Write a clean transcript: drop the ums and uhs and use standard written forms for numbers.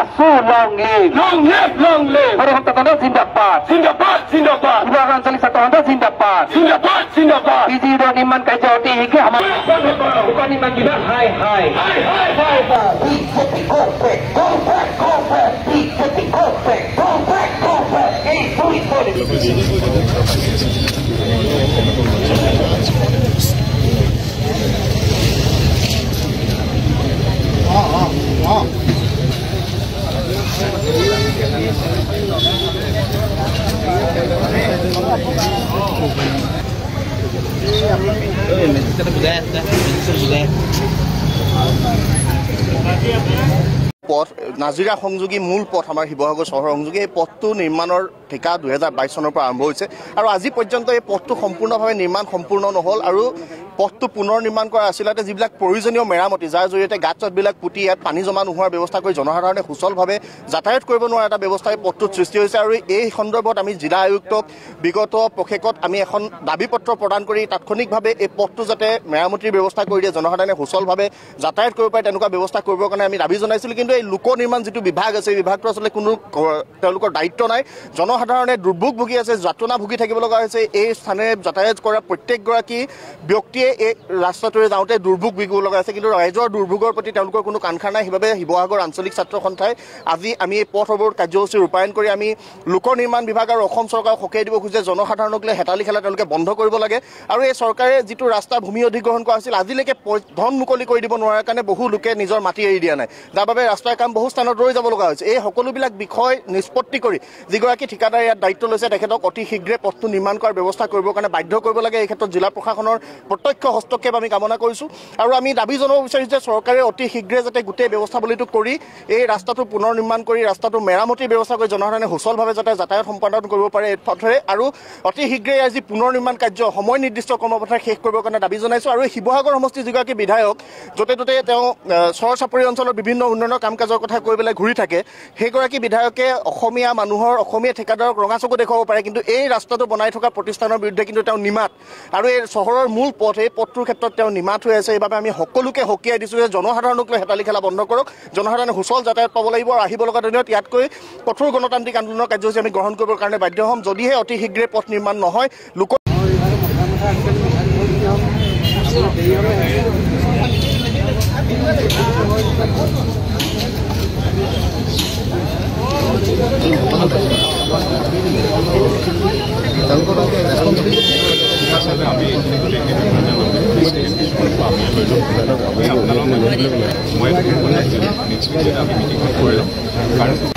আছো long live হৰহন্ত জিন্দাবাদ বিভাগ আঞ্চলিক ছাত্ৰ জিন্দাবাদ পিজি ৰোড নিৰ্মাণ কাৰ্য অতি শীঘ্ৰে উপ নিৰ্মাণ বিভাগ হাই পথ নাজিৰা সংযোগী মূল পথ আমাৰ শিৱসাগৰ চহৰ সংযোগী এই পথটো নিৰ্মাণৰ ঠিকা 2022 চনৰ পৰা আৰম্ভ হৈছে আৰু আজি পৰ্যন্ত এই পথটো সম্পূৰ্ণভাৱে নিৰ্মাণ সম্পূৰ্ণ নহল আৰু পথটো পুনৰ নিৰ্মাণ কৰা আছিলতে যিবিলাক প্ৰয়োজনীয় মেৰামতি যাৰ জৰিয়তে গাঁত-চাতবিলাক পুতি ইয়াত পানী জমা নোহোৱাৰ ব্যৱস্থা কৰি জনসাধাৰণে সুচলভাৱে যাতায়াত কৰিব নোৱাৰা এটা ব্যৱস্থাই পথটোত সৃষ্টি হৈছে আৰু এই সন্দৰ্ভত আমি জিলা আয়ুক্তক বিগত পষেকত আমি এখন দাবী পত্ৰ প্ৰদান কৰি তাৎক্ষণিকভাৱে এই পথটো যাতে মেৰামতিৰ ব্যৱস্থা কৰি দিয়ে জনসাধাৰণে সুচলভাৱে যাতায়াত কৰিব পাৰে তেনেকুৱা ব্যৱস্থা কৰিবৰ কাৰণে আমি দাবী জনাইছিলোঁ কিন্তু এই লোক নিৰ্মাণ যিটো বিভাগ আছে এই বিভাগটো আসলে কোনো তেওঁলোকৰ দায়িত্ব নাই জনসাধাৰণে দুৰ্ভোগ ভুগি আছে যাতনা ভুগি থাকিব লগা হৈছে এই স্থানে যাতায়াত কৰা প্ৰত্যেকগৰাকী ব্যক্তিয়ে এই ৰাস্তাটোৰে যাওঁতে দুৰ্ভোগ ভুগিব লগা আছে কিন্তু ৰাইজৰ দুৰ্ভোগৰ প্ৰতি তেওঁলোকৰ কোনো কাণখাৰ নাই সেইবাবে শিৱসাগৰ আঞ্চলিক ছাত্ৰ সন্থাই আজি আমি এই পথ অৱৰোধ কাৰ্যসূচী ৰূপায়ণ কৰি আমি লোক নিৰ্মাণ বিভাগ আৰু অসম চৰকাৰক সকীয়াই দিব খুজে জনসাধাৰণক লৈ হেতালি খেলা তেওঁলোকে বন্ধ কৰিব লাগে আৰু এই চৰকাৰে যিটো ৰাস্তা ভূমি অধিগ্ৰহণ কৰা আছিল আজিলৈকে ধন মুকলি কৰি দিব নোৱাৰাৰ কাৰণে বহু লোকে নিজৰ মাটি এৰি দিয়া নাই যাৰ বাবে ৰাস্তাৰ কাম বহু স্থানত ৰৈ যাব লগা হৈছে এই সকলোবিলাক বিষয় নিষ্পত্তি কৰি যিগৰাকী ঠিকাদাৰ ইয়াত দায়িত্ব লৈছে তেখেতক অতি শীঘ্ৰে পথটো নিৰ্মাণ কৰাৰ ব্যৱস্থা কৰিবৰ কাৰণে বাধ্য কৰিব লাগে এই ক্ষেত্ৰত জিলা প্ৰশাসনৰ প্ৰত্যক্ষ হস্তক্ষেপ আমি কামনা কৰিছোঁ আৰু আমি দাবী জনাব বিচাৰিছোঁ যে চৰকাৰে অতি শীঘ্ৰে যাতে গোটেই ব্যৱস্থাৱলীটো কৰি এই ৰাস্তাটো পুনৰ নিৰ্মাণ কৰি ৰাস্তাটো মেৰামতিৰ ব্যৱস্থা কৰি জনসাধাৰণে সুচলভাৱে যাতে যাতায়াত সম্পাদন কৰিব পাৰে এই পথেৰে আৰু অতি শীঘ্ৰে আজি পুনৰ নিৰ্মাণ কাৰ্য সময় নিৰ্দিষ্ট কৰ্মপথাৰ শেষ কৰিবৰ কাৰণে দাবী জনাইছোঁ আৰু শিৱসাগৰ সমষ্টিৰ যিগৰাকী বিধায়ক য'তে ত'তে তেওঁ চৰ চাপৰি অঞ্চলৰ বিভিন্ন উন্নয়নৰ কাম কাজৰ কথা কৈ পেলাই ঘূৰি থাকে সেইগৰাকী বিধায়কে অসমীয়া মানুহৰ অসমীয়া ঠিকাদাৰক ৰঙাচকু দেখুৱাব পাৰে কিন্তু এই ৰাস্তাটো বনাই থকা প্ৰতিষ্ঠানৰ বিৰুদ্ধে কিন্তু তেওঁ নিমাত আৰু এই চহৰৰ মূল পথ এই পথটোৰ ক্ষেত্ৰত তেওঁ নিমাত হৈ আছে এইবাবে আমি সকলোকে সকীয়াই দিছোঁ যে জনসাধাৰণক লৈ হেতালি খেলা বন্ধ কৰক জনসাধাৰণে সুচল যাতায়াত পাব লাগিব আৰু আহিব লগা দিনত ইয়াতকৈ কঠোৰ গণতান্ত্ৰিক আন্দোলনৰ কাৰ্যসূচী আমি গ্ৰহণ কৰিবৰ কাৰণে বাধ্য হ'ম যদিহে অতি শীঘ্ৰে পথ নিৰ্মাণ নহয় লোক আমি